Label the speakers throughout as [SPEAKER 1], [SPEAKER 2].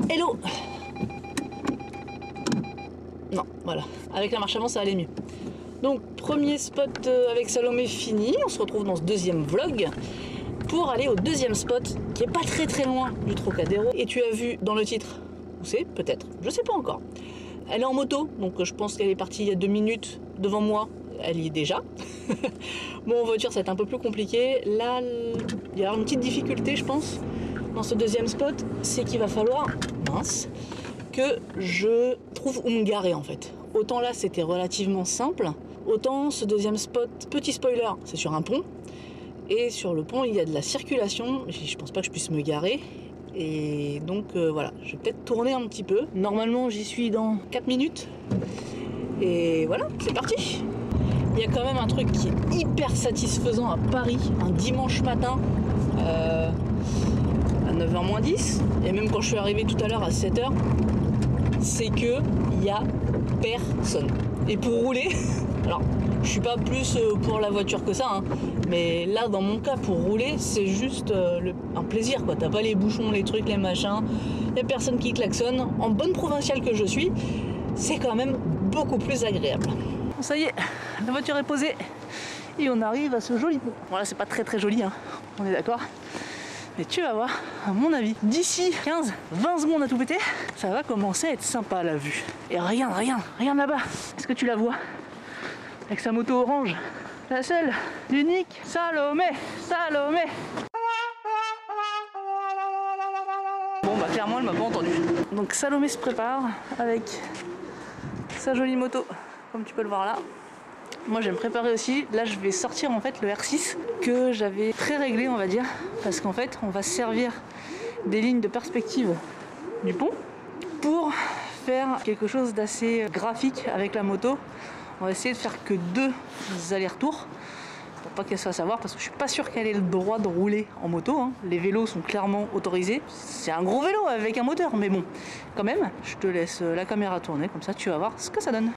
[SPEAKER 1] Hello. Non, voilà. Avec la marche avant, ça allait mieux. Donc, premier spot avec Salomé fini. On se retrouve dans ce deuxième vlog pour aller au deuxième spot qui est pas très loin du Trocadéro. Et tu as vu dans le titre où c'est, peut-être, je sais pas encore. Elle est en moto, donc je pense qu'elle est partie il y a 2 minutes devant moi. Elle y est déjà. Bon, en voiture, ça va être un peu plus compliqué. Là, il y a une petite difficulté, je pense, dans ce deuxième spot, c'est qu'il va falloir, mince, que je trouve où me garer en fait. Autant là, c'était relativement simple, autant ce deuxième spot, petit spoiler, c'est sur un pont. Et sur le pont, il y a de la circulation. Je pense pas que je puisse me garer. Et donc voilà, je vais peut-être tourner un petit peu. Normalement, j'y suis dans 4 minutes. Et voilà, c'est parti. Il y a quand même un truc qui est hyper satisfaisant à Paris, un dimanche matin à 9h moins 10, et même quand je suis arrivé tout à l'heure à 7h, c'est que il y a personne. Et pour rouler, alors je suis pas plus pour la voiture que ça, hein, mais là dans mon cas pour rouler c'est juste un plaisir quoi. T'as pas les bouchons, les trucs, les machins, y a personne qui klaxonne. En bonne provinciale que je suis, c'est quand même beaucoup plus agréable. Bon, ça y est, la voiture est posée et on arrive à ce joli pont. Bon là c'est pas très joli, hein, on est d'accord. Mais tu vas voir, à mon avis, d'ici 15-20 secondes à tout péter, ça va commencer à être sympa la vue. Et regarde là-bas. Est-ce que tu la vois? Avec sa moto orange. La seule, l'unique, Salomé. Bon bah clairement elle m'a pas entendu. Donc Salomé se prépare avec sa jolie moto, comme tu peux le voir là. Moi je vais me préparer aussi. Là je vais sortir en fait le R6 que j'avais pré-réglé on va dire. Parce qu'en fait on va servir des lignes de perspective du pont pour faire quelque chose d'assez graphique avec la moto. On va essayer de faire que 2 allers-retours pour pas qu'elle se fasse avoir parce que je suis pas sûr qu'elle ait le droit de rouler en moto, hein. Les vélos sont clairement autorisés. C'est un gros vélo avec un moteur mais bon quand même. Je te laisse la caméra tourner comme ça tu vas voir ce que ça donne.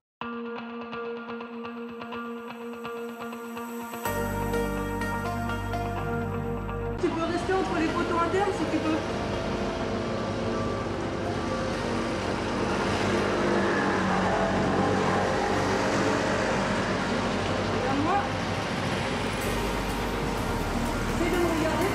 [SPEAKER 1] Tu peux rester entre les poteaux internes si tu peux. Regarde-moi. Essaye de me regarder.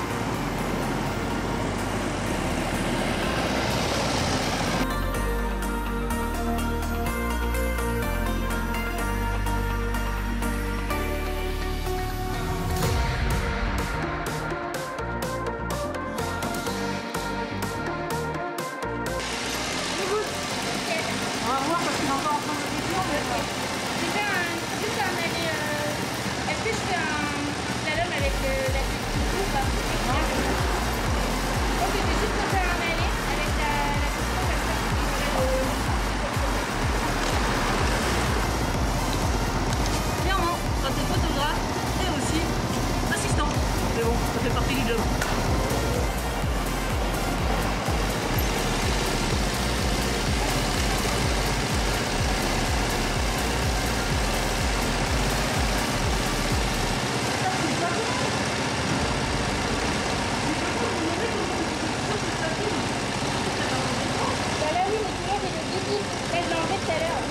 [SPEAKER 1] On va voir parce qu'il est encore en train de réfléchir en fait.
[SPEAKER 2] Je fais juste un aller. Est-ce que je fais un slalom avec la petite ou pas? Ok, je vais juste faire un aller avec la
[SPEAKER 1] Clairement, quand t'es photographe et aussi assistant. Mais bon, ça fait partie du job.
[SPEAKER 2] Bah là oui, mais tu vois, j'ai le guide. Là, je l'ai enlevé tout à l'heure.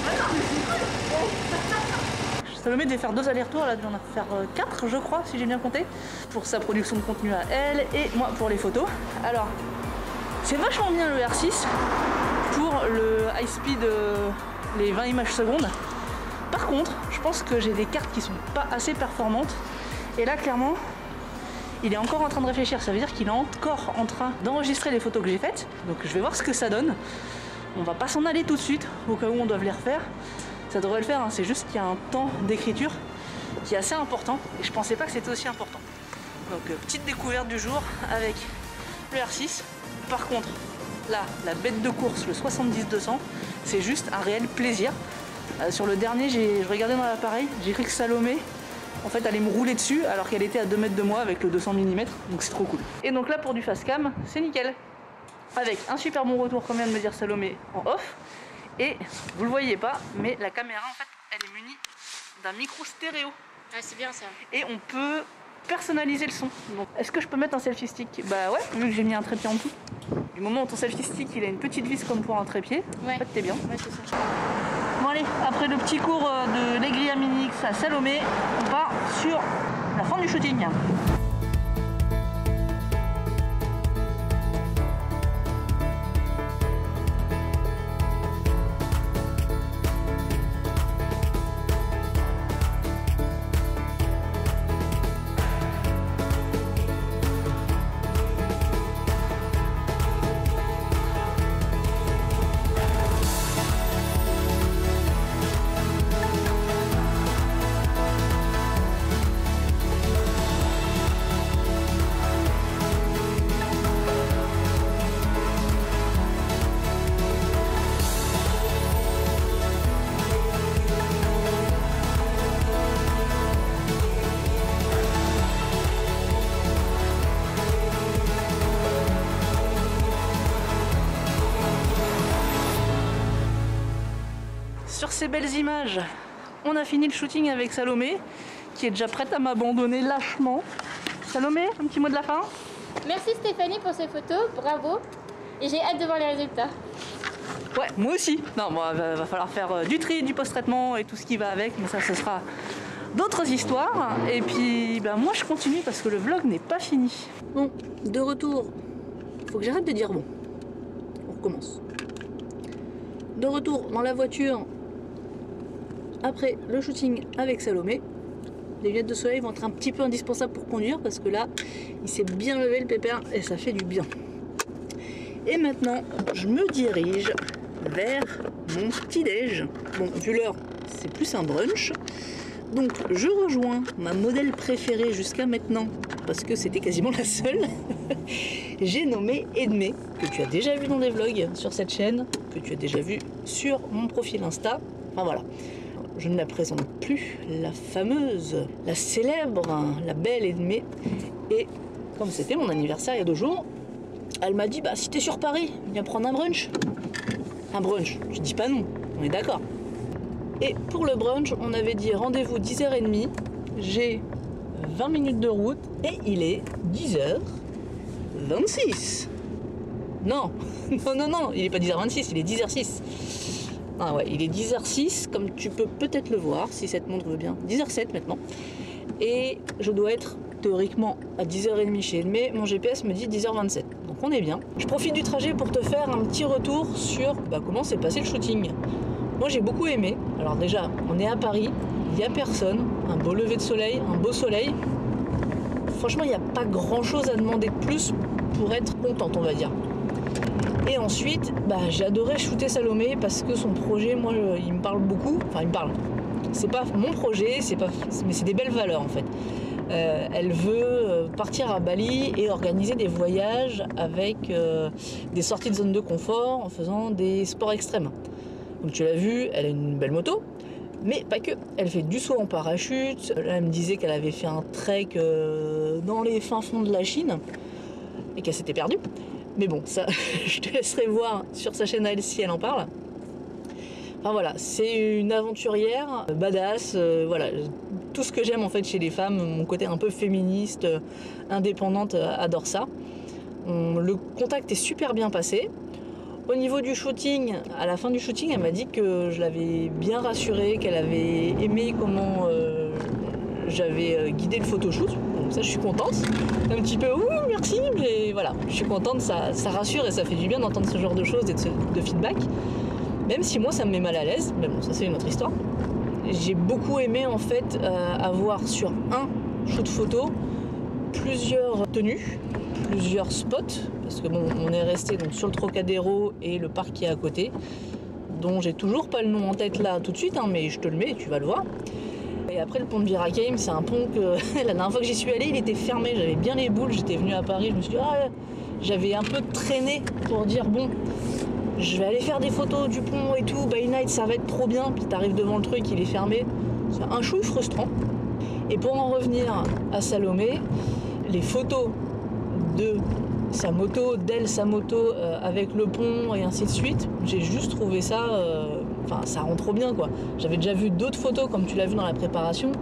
[SPEAKER 1] Salomé devait faire 2 allers-retours, elle a dû en faire 4 je crois si j'ai bien compté. Pour sa production de contenu à elle et moi pour les photos. Alors, c'est vachement bien le R6 pour le high speed, les 20 images secondes. Par contre, je pense que j'ai des cartes qui sont pas assez performantes. Et là clairement, il est encore en train de réfléchir, ça veut dire qu'il est encore en train d'enregistrer les photos que j'ai faites. Donc je vais voir ce que ça donne. On va pas s'en aller tout de suite, au cas où on doit les refaire. Ça devrait le faire, hein. C'est juste qu'il y a un temps d'écriture qui est assez important. Et je pensais pas que c'était aussi important. Donc petite découverte du jour avec le R6. Par contre, là, la bête de course, le 70-200, c'est juste un réel plaisir. Sur le dernier, je regardais dans l'appareil, j'ai cru que Salomé en fait allait me rouler dessus alors qu'elle était à 2 mètres de moi avec le 200 mm, donc c'est trop cool. Et donc là pour du fast cam, c'est nickel. Avec un super bon retour comme vient de me dire Salomé en off. Et vous le voyez pas, mais la caméra en fait elle est munie d'un micro stéréo.
[SPEAKER 2] Ah, c'est bien ça.
[SPEAKER 1] Et on peut personnaliser le son. Donc est-ce que je peux mettre un selfie stick? Bah ouais, vu que j'ai mis un trépied en dessous. Du moment où ton selfie stick il a une petite vis comme pour un trépied,
[SPEAKER 2] Ouais.
[SPEAKER 1] en fait t'es bien.
[SPEAKER 2] Ouais, c'est ça.
[SPEAKER 1] Bon allez, après le petit cours de l'Eglia Mini X à Salomé, on part sur la fin du shooting. Sur ces belles images, on a fini le shooting avec Salomé, qui est déjà prête à m'abandonner lâchement. Salomé, un petit mot de la fin?
[SPEAKER 2] Merci Stéphanie pour ces photos, bravo. Et j'ai hâte de voir les résultats.
[SPEAKER 1] Ouais, moi aussi. Non, bon, va falloir faire du tri, du post-traitement et tout ce qui va avec, mais ça, ce sera d'autres histoires. Et puis, ben, moi, je continue parce que le vlog n'est pas fini. Bon, de retour, faut que j'arrête de dire bon. On recommence. De retour dans la voiture, après le shooting avec Salomé. Les lunettes de soleil vont être un petit peu indispensables pour conduire parce que là, il s'est bien levé le pépère et ça fait du bien. Et maintenant, je me dirige vers mon petit-déj. Bon, vu l'heure, c'est plus un brunch. Donc, je rejoins ma modèle préférée jusqu'à maintenant parce que c'était quasiment la seule. J'ai nommé Edmé, que tu as déjà vu dans des vlogs sur cette chaîne, que tu as déjà vu sur mon profil Insta. Enfin voilà. Je ne la présente plus, la fameuse, la célèbre, la belle Edmé. Et comme c'était mon anniversaire il y a 2 jours, elle m'a dit bah si t'es sur Paris, viens prendre un brunch. Un brunch, je dis pas non, on est d'accord. Et pour le brunch, on avait dit rendez-vous 10h30. J'ai 20 minutes de route et il est 10h26. Non, non, il est pas 10h26, il est 10h06. Ah ouais, il est 10h06, comme tu peux peut-être le voir, si cette montre veut bien. 10h07 maintenant. Et je dois être théoriquement à 10h30 chez Edmé. Mon GPS me dit 10h27. Donc on est bien. Je profite du trajet pour te faire un petit retour sur comment s'est passé le shooting. Moi j'ai beaucoup aimé. Alors déjà, on est à Paris, il n'y a personne. Un beau lever de soleil, un beau soleil. Franchement, il n'y a pas grand-chose à demander de plus pour être contente, on va dire. Et ensuite, j'ai adoré shooter Salomé parce que son projet, moi, il me parle beaucoup. Enfin, il me parle. C'est pas mon projet, mais c'est des belles valeurs en fait. Elle veut partir à Bali et organiser des voyages avec des sorties de zone de confort en faisant des sports extrêmes. Donc tu l'as vu, elle a une belle moto, mais pas que. Elle fait du saut en parachute. Là, elle me disait qu'elle avait fait un trek dans les fins fonds de la Chine et qu'elle s'était perdue. Mais bon, ça, je te laisserai voir sur sa chaîne à elle si elle en parle. Enfin voilà, c'est une aventurière, badass, voilà, tout ce que j'aime en fait chez les femmes, mon côté un peu féministe, indépendante, adore ça. Le contact est super bien passé. Au niveau du shooting, à la fin du shooting, elle m'a dit que je l'avais bien rassurée, qu'elle avait aimé comment j'avais guidé le photoshoot. Donc ça, je suis contente. Un petit peu, ouh, merci, mais voilà, je suis contente, ça rassure et ça fait du bien d'entendre ce genre de choses et de feedback. Même si moi, ça me met mal à l'aise, mais bon, ça c'est une autre histoire. J'ai beaucoup aimé en fait avoir sur un shoot photo plusieurs tenues, plusieurs spots, parce que bon, on est resté donc sur le Trocadéro et le parc qui est à côté, dont j'ai toujours pas le nom en tête là tout de suite, mais je te le mets et tu vas le voir. Et après le pont de Bir Hakeim, c'est un pont que la dernière fois que j'y suis allée, il était fermé, j'avais bien les boules, j'étais venue à Paris, je me suis dit, j'avais un peu traîné pour dire bon, je vais aller faire des photos du pont et tout, by night ça va être trop bien, puis t'arrives devant le truc, il est fermé, c'est un chouille frustrant. Et pour en revenir à Salomé, les photos de sa moto, sa moto avec le pont et ainsi de suite, j'ai juste trouvé ça, ça rend trop bien quoi. J'avais déjà vu d'autres photos comme tu l'as vu dans la préparation,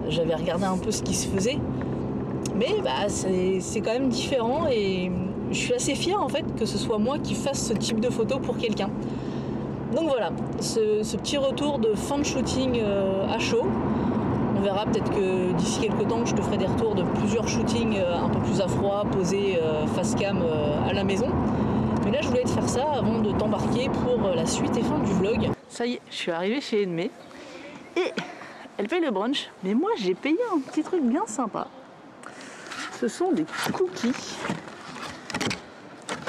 [SPEAKER 1] j'avais regardé un peu ce qui se faisait, mais c'est quand même différent et je suis assez fière en fait que ce soit moi qui fasse ce type de photo pour quelqu'un. Donc voilà, ce petit retour de fin de shooting à chaud. On verra peut-être que d'ici quelques temps, je te ferai des retours de plusieurs shootings un peu plus à froid, posés face cam à la maison. Mais là, je voulais te faire ça avant de t'embarquer pour la suite et fin du vlog. Ça y est, je suis arrivée chez Edmé et elle paye le brunch. Mais moi, j'ai payé un petit truc bien sympa. Ce sont des cookies.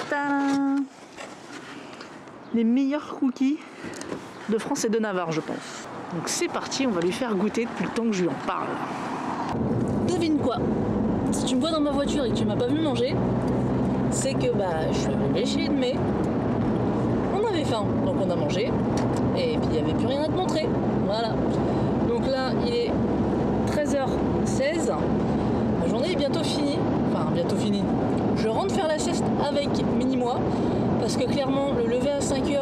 [SPEAKER 1] Tadam! Les meilleurs cookies de France et de Navarre, je pense. Donc c'est parti, on va lui faire goûter depuis le temps que je lui en parle. Devine quoi? Si tu me vois dans ma voiture et que tu m'as pas vu manger, c'est que je suis arrivée chez Edmé. On avait faim, donc on a mangé. Et puis il n'y avait plus rien à te montrer. Voilà. Donc là, il est 13h16. La journée est bientôt finie. Enfin, bientôt finie. Je rentre faire la sieste avec Mini-moi. Parce que clairement, le lever à 5h,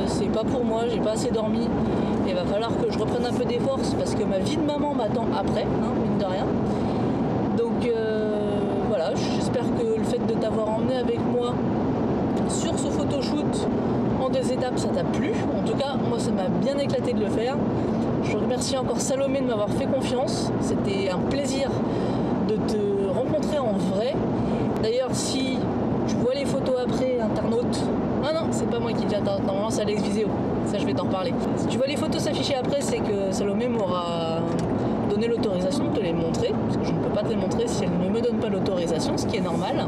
[SPEAKER 1] c'est pas pour moi. J'ai pas assez dormi. Il va falloir que je reprenne un peu des forces. Parce que ma vie de maman m'attend après, mine de rien. Donc voilà, j'espère que le fait de t'avoir emmené avec moi sur ce photoshoot en 2 étapes, ça t'a plu. En tout cas, moi, ça m'a bien éclaté de le faire. Je remercie encore Salomé de m'avoir fait confiance. C'était un plaisir de te rencontrer en vrai. D'ailleurs, si tu vois les photos après, internaute... Ah non, c'est pas moi qui dis internaute, normalement c'est Alex Viséo. Ça, je vais t'en reparler. Si tu vois les photos s'afficher après, c'est que Salomé m'aura donné l'autorisation de te les montrer. Parce que je ne peux pas te les montrer si elle ne me donne pas l'autorisation, ce qui est normal.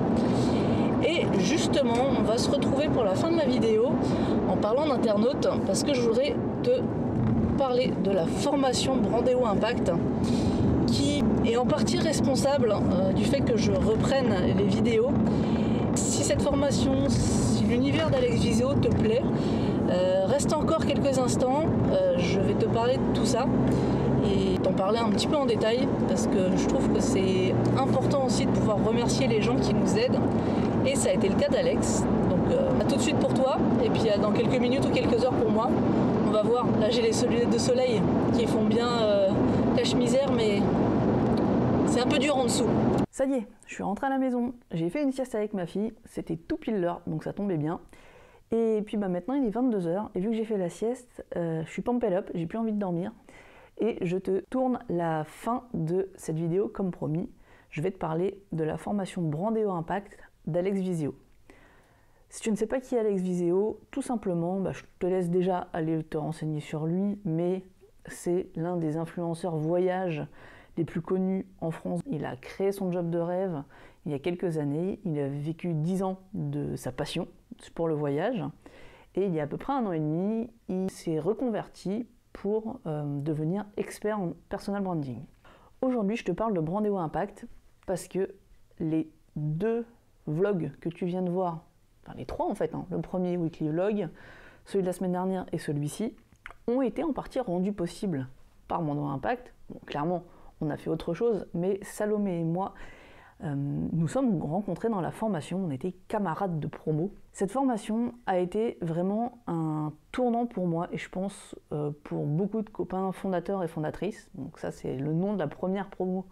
[SPEAKER 1] Et justement, on va se retrouver pour la fin de la vidéo en parlant d'internautes, parce que je voudrais te parler de la formation Brandéo Impact, qui est en partie responsable du fait que je reprenne les vidéos. Si cette formation, si l'univers d'Alex Viséo te plaît, reste encore quelques instants, je vais te parler de tout ça et t'en parler un petit peu en détail, parce que je trouve que c'est important aussi de pouvoir remercier les gens qui nous aident. Et ça a été le cas d'Alex. Donc à tout de suite pour toi. Et puis dans quelques minutes ou quelques heures pour moi. On va voir. Là j'ai les lunettes de soleil qui font bien cache-misère, mais c'est un peu dur en dessous. Ça y est, je suis rentrée à la maison. J'ai fait une sieste avec ma fille. C'était tout pile l'heure, donc ça tombait bien. Et puis maintenant il est 22h. Et vu que j'ai fait la sieste, je suis pumped up, j'ai plus envie de dormir. Et je te tourne la fin de cette vidéo comme promis. Je vais te parler de la formation Brandéo Impact d'Alex Viséo. Si tu ne sais pas qui est Alex Viséo, tout simplement, je te laisse déjà aller te renseigner sur lui, mais c'est l'un des influenceurs voyage les plus connus en France. Il a créé son job de rêve il y a quelques années, il a vécu 10 ans de sa passion pour le voyage, et il y a à peu près 1 an et demi, il s'est reconverti pour devenir expert en personal branding. Aujourd'hui, je te parle de Brandéo Impact parce que les 2 vlogs que tu viens de voir, enfin les 3 en fait, le premier weekly vlog, celui de la semaine dernière et celui-ci, ont été en partie rendus possibles par Brandéo Impact. Bon, clairement, on a fait autre chose, mais Salomé et moi, nous sommes rencontrés dans la formation, on était camarades de promo. Cette formation a été vraiment un tournant pour moi et je pense pour beaucoup de copains fondateurs et fondatrices. Donc ça, c'est le nom de la première promo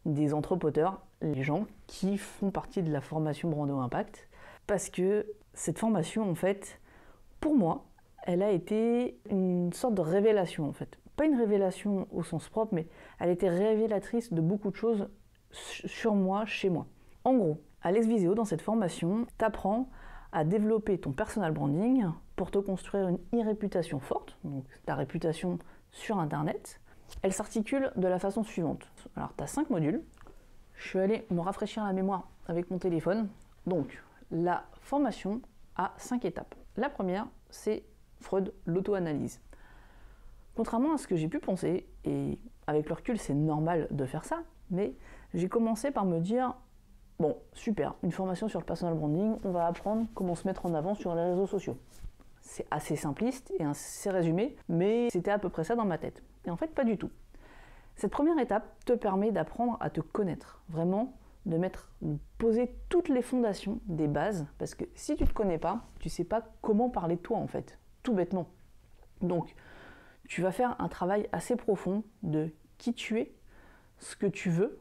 [SPEAKER 1] des entrepoteurs, les gens qui font partie de la formation Brandéo Impact, parce que cette formation, en fait, pour moi, elle a été une sorte de révélation, en fait. Pas une révélation au sens propre, mais elle était révélatrice de beaucoup de choses sur moi, chez moi. En gros, Alex Viséo, dans cette formation, t'apprend à développer ton personal branding pour te construire une e-réputation forte, donc ta réputation sur Internet. Elle s'articule de la façon suivante. Alors, tu as 5 modules. Je suis allée me rafraîchir la mémoire avec mon téléphone. Donc, la formation a 5 étapes. La première, c'est Freud, l'auto-analyse. Contrairement à ce que j'ai pu penser, et avec le recul, c'est normal de faire ça, mais j'ai commencé par me dire, bon, super, une formation sur le personal branding, on va apprendre comment se mettre en avant sur les réseaux sociaux. C'est assez simpliste et assez résumé, mais c'était à peu près ça dans ma tête. Et en fait, pas du tout. Cette première étape te permet d'apprendre à te connaître, vraiment de poser toutes les fondations des bases, parce que si tu ne te connais pas, tu ne sais pas comment parler de toi en fait, tout bêtement. Donc, tu vas faire un travail assez profond de qui tu es, ce que tu veux,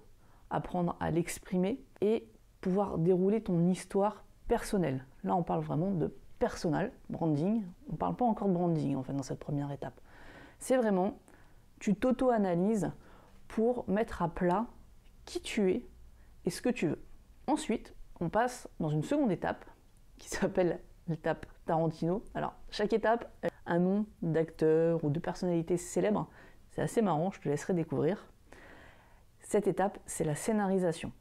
[SPEAKER 1] apprendre à l'exprimer et pouvoir dérouler ton histoire personnelle. Là, on parle vraiment de personal, branding. On ne parle pas encore de branding, en fait, dans cette première étape. C'est vraiment, tu t'auto-analyses pour mettre à plat qui tu es et ce que tu veux. Ensuite, on passe dans une seconde étape qui s'appelle l'étape Tarantino. Alors, chaque étape a un nom d'acteur ou de personnalité célèbre. C'est assez marrant, je te laisserai découvrir. Cette étape, c'est la scénarisation.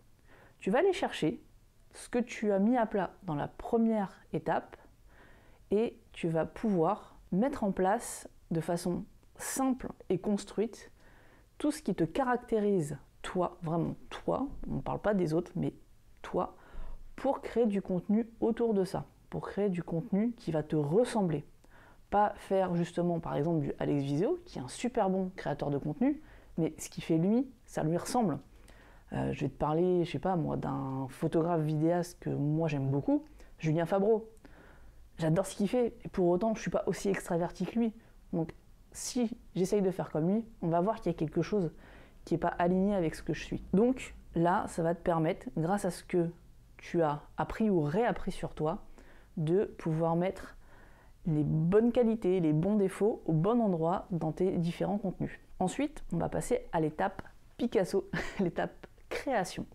[SPEAKER 1] Tu vas aller chercher ce que tu as mis à plat dans la première étape et tu vas pouvoir mettre en place de façon simple et construite tout ce qui te caractérise, toi, vraiment toi, on ne parle pas des autres, mais toi, pour créer du contenu autour de ça, pour créer du contenu qui va te ressembler. Pas faire justement par exemple du Alex Viseo, qui est un super bon créateur de contenu, mais ce qu'il fait lui, ça lui ressemble. Je vais te parler, je sais pas moi, d'un photographe vidéaste que moi j'aime beaucoup, Julien Fabreau. J'adore ce qu'il fait, et pour autant je suis pas aussi extraverti que lui. Donc si j'essaye de faire comme lui, on va voir qu'il y a quelque chose qui n'est pas aligné avec ce que je suis. Donc là, ça va te permettre, grâce à ce que tu as appris ou réappris sur toi, de pouvoir mettre les bonnes qualités, les bons défauts au bon endroit dans tes différents contenus. Ensuite, on va passer à l'étape Picasso, l'étape création.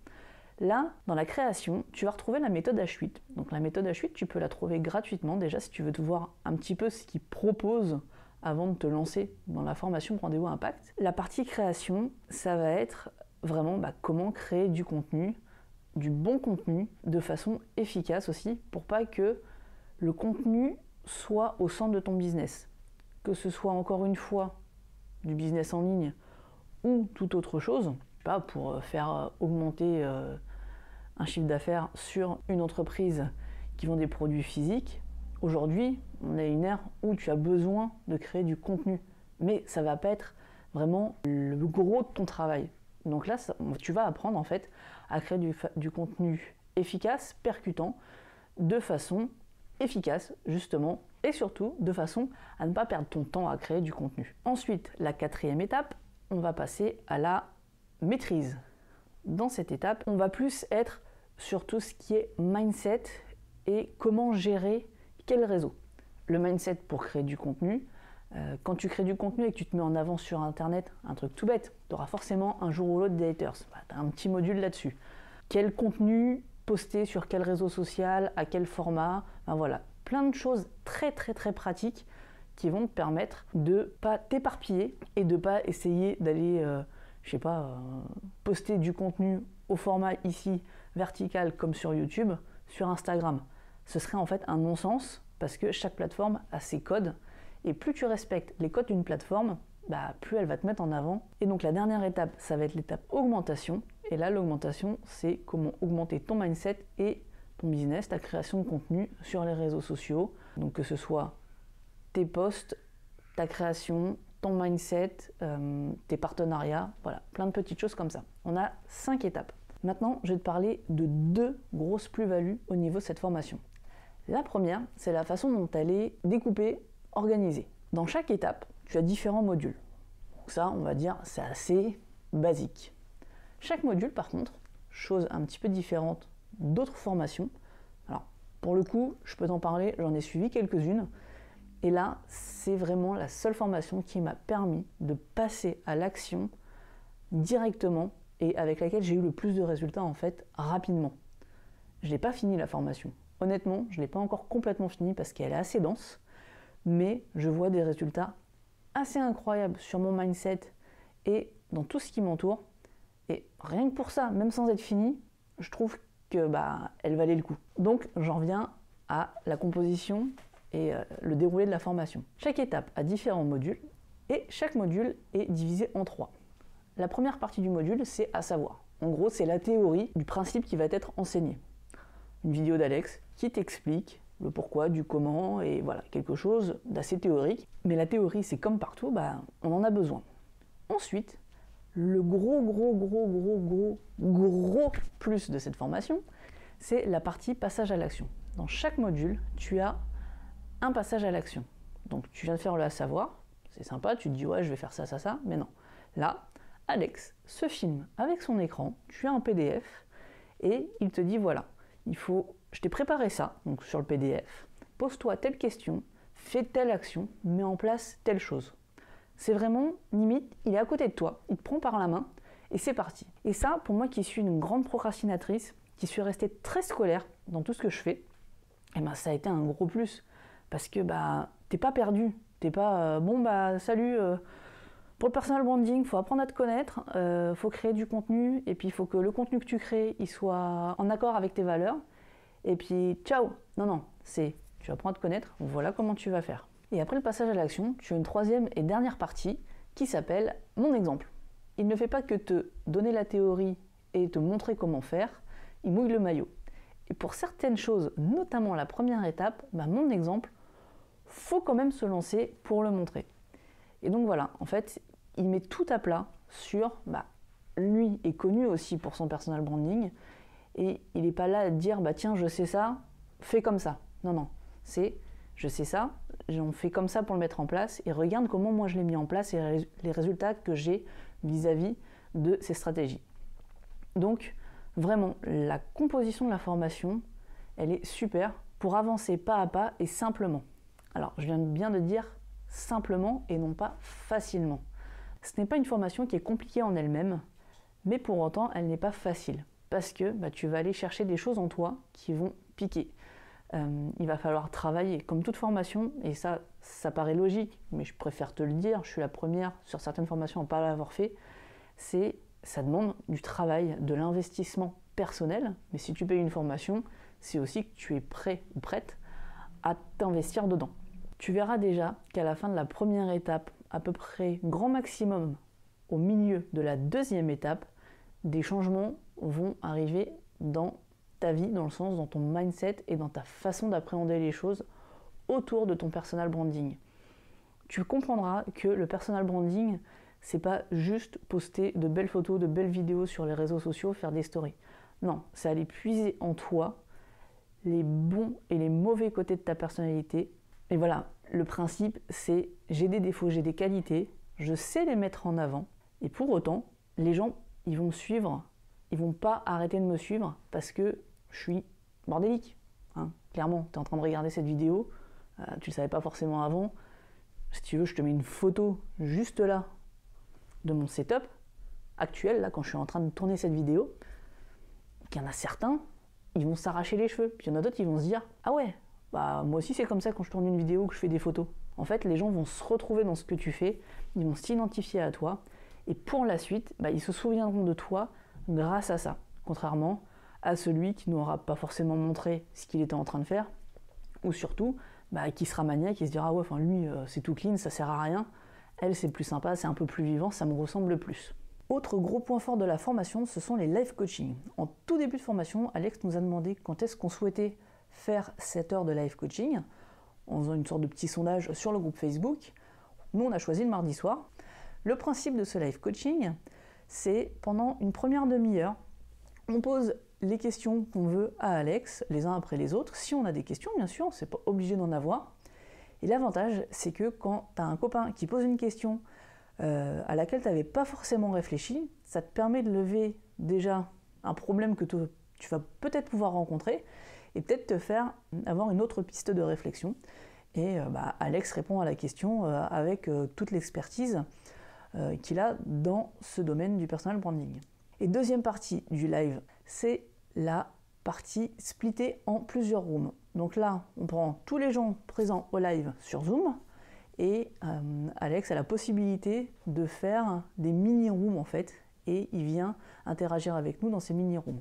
[SPEAKER 1] Là, dans la création, tu vas retrouver la méthode H8. Donc la méthode H8, tu peux la trouver gratuitement déjà si tu veux te voir un petit peu ce qu'il propose avant de te lancer dans la formation Rendez-vous Impact. La partie création, ça va être vraiment comment créer du contenu, du bon contenu, de façon efficace aussi, pour pas que le contenu soit au centre de ton business. Que ce soit encore une fois du business en ligne ou toute autre chose, pas pour faire augmenter un chiffre d'affaires sur une entreprise qui vend des produits physiques. Aujourd'hui, on est à une ère où tu as besoin de créer du contenu, mais ça va pas être vraiment le gros de ton travail. Donc là, tu vas apprendre en fait à créer du contenu efficace, percutant, de façon efficace justement, et surtout de façon à ne pas perdre ton temps à créer du contenu. Ensuite, la quatrième étape, on va passer à la maîtrise. Dans cette étape, on va plus être sur tout ce qui est mindset et comment gérer quel réseau. Le mindset pour créer du contenu. Quand tu crées du contenu et que tu te mets en avant sur Internet, un truc tout bête, tu auras forcément un jour ou l'autre des haters. Tu as un petit module là-dessus. Quel contenu poster sur quel réseau social, à quel format, voilà. Plein de choses très très très pratiques qui vont te permettre de pas t'éparpiller et de pas essayer d'aller, poster du contenu au format ici vertical comme sur YouTube, sur Instagram. Ce serait en fait un non-sens parce que chaque plateforme a ses codes et plus tu respectes les codes d'une plateforme, plus elle va te mettre en avant. Et donc la dernière étape, ça va être l'étape augmentation. Et là, l'augmentation, c'est comment augmenter ton mindset et ton business, ta création de contenu sur les réseaux sociaux. Donc que ce soit tes posts, ta création, ton mindset, tes partenariats, voilà, plein de petites choses comme ça. On a 5 étapes. Maintenant, je vais te parler de 2 grosses plus-values au niveau de cette formation. La première, c'est la façon dont elle est découpée, organisée. Dans chaque étape, tu as différents modules. Donc ça, on va dire, c'est assez basique. Chaque module, par contre, chose un petit peu différente d'autres formations. Alors, pour le coup, je peux t'en parler, j'en ai suivi quelques-unes. Et là, c'est vraiment la seule formation qui m'a permis de passer à l'action directement et avec laquelle j'ai eu le plus de résultats, en fait, rapidement. Je n'ai pas fini la formation. Honnêtement, je ne l'ai pas encore complètement finie parce qu'elle est assez dense, mais je vois des résultats assez incroyables sur mon mindset et dans tout ce qui m'entoure. Et rien que pour ça, même sans être finie, je trouve que elle valait le coup. Donc j'en viens à la composition et le déroulé de la formation. Chaque étape a différents modules et chaque module est divisé en 3. La première partie du module, c'est à savoir. En gros, c'est la théorie du principe qui va être enseigné. Une vidéo d'Alex qui t'explique le pourquoi, du comment, et voilà, quelque chose d'assez théorique. Mais la théorie, c'est comme partout, on en a besoin. Ensuite, le gros plus de cette formation, c'est la partie passage à l'action. Dans chaque module, tu as un passage à l'action. Donc tu viens de faire le à savoir, c'est sympa, tu te dis ouais je vais faire ça, mais non. Là, Alex se filme avec son écran, tu as un PDF, et il te dit voilà, je t'ai préparé ça, donc sur le PDF, pose-toi telle question, fais telle action, mets en place telle chose. C'est vraiment, limite, il est à côté de toi, il te prend par la main, et c'est parti. Et ça, pour moi qui suis une grande procrastinatrice, qui suis restée très scolaire dans tout ce que je fais, et ben ça a été un gros plus. Parce que t'es pas perdu, t'es pas salut, pour le personal branding, il faut apprendre à te connaître, faut créer du contenu, et puis il faut que le contenu que tu crées, il soit en accord avec tes valeurs, et puis ciao. Non, tu apprends à te connaître, voilà comment tu vas faire. Et après le passage à l'action, tu as une troisième et dernière partie qui s'appelle mon exemple. Il ne fait pas que te donner la théorie et te montrer comment faire, il mouille le maillot. Et pour certaines choses, notamment la première étape, mon exemple, faut quand même se lancer pour le montrer. Et donc voilà, en fait, il met tout à plat sur, lui est connu aussi pour son personal branding, et il n'est pas là à dire, tiens, je sais ça, fais comme ça. Non, c'est, je sais ça, on fait comme ça pour le mettre en place, et regarde comment moi je l'ai mis en place et les résultats que j'ai vis-à-vis de ces stratégies. Donc, vraiment, la composition de la formation, elle est super pour avancer pas à pas et simplement. Alors, je viens bien de dire simplement et non pas facilement. Ce n'est pas une formation qui est compliquée en elle-même, mais pour autant, elle n'est pas facile. Parce que tu vas aller chercher des choses en toi qui vont piquer. Il va falloir travailler. Comme toute formation, et ça paraît logique, mais je préfère te le dire, je suis la première sur certaines formations à ne pas l'avoir fait, ça demande du travail, de l'investissement personnel, mais si tu payes une formation, c'est aussi que tu es prêt ou prête à t'investir dedans. Tu verras déjà qu'à la fin de la première étape, à peu près grand maximum au milieu de la deuxième étape, des changements vont arriver dans ta vie, dans le sens, dans ton mindset et dans ta façon d'appréhender les choses autour de ton personal branding. Tu comprendras que le personal branding, c'est pas juste poster de belles photos, de belles vidéos sur les réseaux sociaux, faire des stories. Non, c'est aller puiser en toi les bons et les mauvais côtés de ta personnalité. Et voilà, le principe, c'est j'ai des défauts, j'ai des qualités, je sais les mettre en avant, et pour autant, les gens, ils vont me suivre, ils vont pas arrêter de me suivre parce que je suis bordélique. Clairement, tu es en train de regarder cette vidéo, tu le savais pas forcément avant. Si tu veux, je te mets une photo juste là de mon setup actuel, là, quand je suis en train de tourner cette vidéo. Il y en a certains, ils vont s'arracher les cheveux. Puis il y en a d'autres, ils vont se dire « Ah ouais, moi aussi c'est comme ça quand je tourne une vidéo, que je fais des photos. » En fait, les gens vont se retrouver dans ce que tu fais, ils vont s'identifier à toi, et pour la suite, ils se souviendront de toi grâce à ça. Contrairement à celui qui n'aura pas forcément montré ce qu'il était en train de faire, ou surtout, qui sera maniaque et se dira « Ah ouais, lui, c'est tout clean, ça sert à rien. Elle, c'est plus sympa, c'est un peu plus vivant, ça me ressemble plus. » Autre gros point fort de la formation, ce sont les live coaching. En tout début de formation, Alex nous a demandé quand est-ce qu'on souhaitait faire cette heure de live coaching, en faisant une sorte de petit sondage sur le groupe Facebook. Nous, on a choisi le mardi soir. Le principe de ce live coaching, c'est pendant une première demi-heure, on pose les questions qu'on veut à Alex, les uns après les autres. Si on a des questions, bien sûr, c'est pas obligé d'en avoir. Et l'avantage, c'est que quand tu as un copain qui pose une question à laquelle tu n'avais pas forcément réfléchi, ça te permet de lever déjà un problème que tu vas peut-être pouvoir rencontrer et peut-être te faire avoir une autre piste de réflexion. Et Alex répond à la question avec toute l'expertise qu'il a dans ce domaine du personal branding. Et deuxième partie du live, c'est la partie splittée en plusieurs rooms. Donc là, on prend tous les gens présents au live sur Zoom, et Alex a la possibilité de faire des mini-rooms en fait, et il vient interagir avec nous dans ces mini-rooms.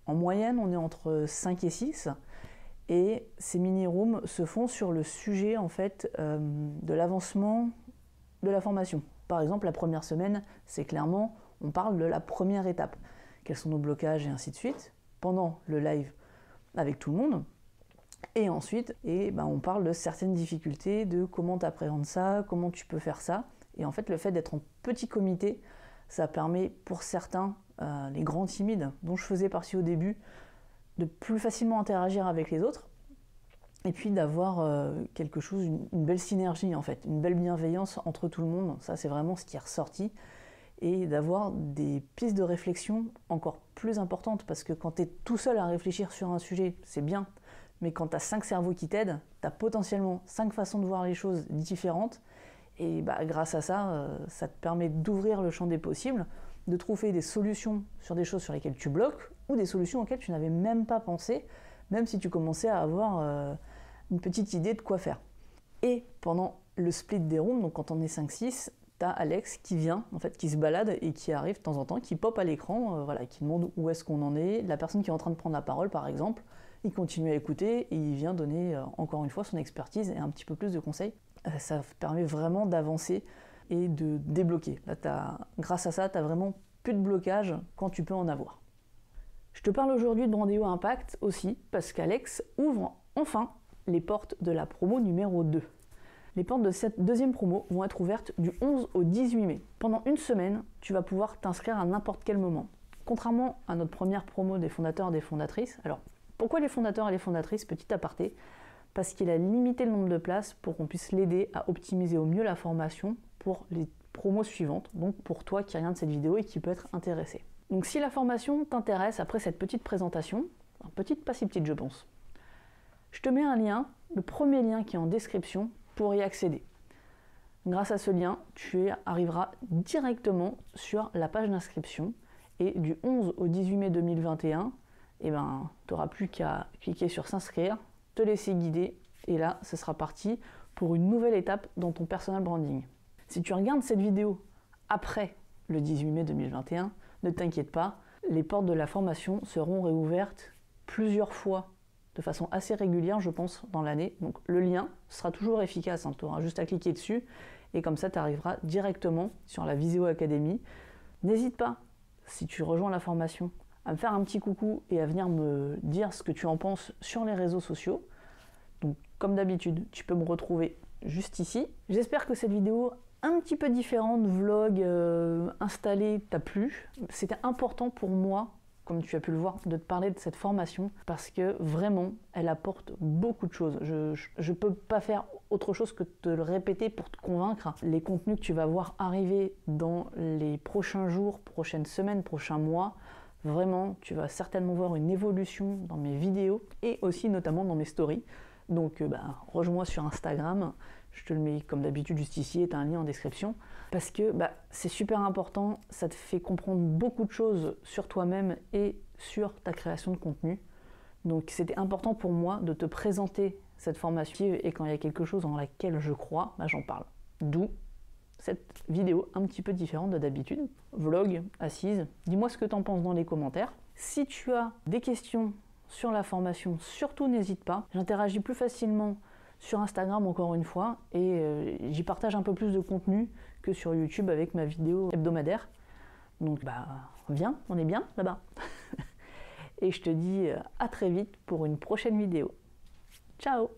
[SPEAKER 1] En moyenne, on est entre 5 et 6, et ces mini-rooms se font sur le sujet en fait de l'avancement de la formation. Par exemple, la première semaine, c'est clairement, on parle de la première étape. Quels sont nos blocages et ainsi de suite, pendant le live avec tout le monde. Et ensuite, on parle de certaines difficultés, de comment tu appréhendes ça, comment tu peux faire ça. Et en fait, le fait d'être en petit comité, ça permet pour certains, les grands timides, dont je faisais partie au début, de plus facilement interagir avec les autres. Et puis d'avoir quelque chose, une belle synergie en fait, une belle bienveillance entre tout le monde. Ça, c'est vraiment ce qui est ressorti. et d'avoir des pistes de réflexion encore plus importantes, parce que quand tu es tout seul à réfléchir sur un sujet, c'est bien, mais quand tu as 5 cerveaux qui t'aident, tu as potentiellement 5 façons de voir les choses différentes, et grâce à ça, ça te permet d'ouvrir le champ des possibles, de trouver des solutions sur des choses sur lesquelles tu bloques, ou des solutions auxquelles tu n'avais même pas pensé, même si tu commençais à avoir une petite idée de quoi faire. Et pendant le split des rooms, donc quand on est 5-6, t'as Alex qui vient, en fait, qui se balade et qui arrive de temps en temps, qui pop à l'écran, qui demande où est-ce qu'on en est. La personne qui est en train de prendre la parole, par exemple, il continue à écouter et il vient donner, encore une fois, son expertise et un petit peu plus de conseils. Ça permet vraiment d'avancer et de débloquer. Là, grâce à ça, tu n'as vraiment plus de blocage quand tu peux en avoir. Je te parle aujourd'hui de Brandéo Impact aussi, parce qu'Alex ouvre enfin les portes de la promo numéro 2. Les portes de cette deuxième promo vont être ouvertes du 11 au 18 mai. Pendant une semaine, tu vas pouvoir t'inscrire à n'importe quel moment. Contrairement à notre première promo des fondateurs et des fondatrices, alors pourquoi les fondateurs et les fondatrices, petit aparté? Parce qu'il a limité le nombre de places pour qu'on puisse l'aider à optimiser au mieux la formation pour les promos suivantes, donc pour toi qui regarde cette vidéo et qui peut être intéressé. Donc si la formation t'intéresse après cette petite présentation, pas si petite je pense, je te mets un lien, le premier lien qui est en description pour y accéder. Grâce à ce lien, tu arriveras directement sur la page d'inscription et du 11 au 18 mai 2021, tu n'auras plus qu'à cliquer sur s'inscrire, te laisser guider et là, ce sera parti pour une nouvelle étape dans ton personal branding. Si tu regardes cette vidéo après le 18 mai 2021, ne t'inquiète pas, les portes de la formation seront réouvertes plusieurs fois de façon assez régulière, je pense, dans l'année. Donc le lien sera toujours efficace, tu auras juste à cliquer dessus et comme ça tu arriveras directement sur la Visio Academy. N'hésite pas, si tu rejoins la formation, à me faire un petit coucou et à venir me dire ce que tu en penses sur les réseaux sociaux. Donc comme d'habitude, tu peux me retrouver juste ici. J'espère que cette vidéo un petit peu différente, vlog installé, t'a plu. C'était important pour moi, comme tu as pu le voir, de te parler de cette formation parce que vraiment, elle apporte beaucoup de choses. Je ne peux pas faire autre chose que de te le répéter pour te convaincre. Les contenus que tu vas voir arriver dans les prochains jours, prochaines semaines, prochains mois, vraiment, tu vas certainement voir une évolution dans mes vidéos et aussi notamment dans mes stories. Donc rejoins-moi sur Instagram, je te le mets comme d'habitude juste ici et tu as un lien en description. Parce que c'est super important, ça te fait comprendre beaucoup de choses sur toi-même et sur ta création de contenu. Donc c'était important pour moi de te présenter cette formation et quand il y a quelque chose dans laquelle je crois, j'en parle. D'où cette vidéo un petit peu différente de d'habitude. Vlog, assise, dis-moi ce que tu en penses dans les commentaires. Si tu as des questions sur la formation, surtout n'hésite pas. J'interagis plus facilement sur Instagram encore une fois et j'y partage un peu plus de contenu que sur YouTube avec ma vidéo hebdomadaire. Donc viens, on est bien là-bas. Et je te dis à très vite pour une prochaine vidéo. Ciao!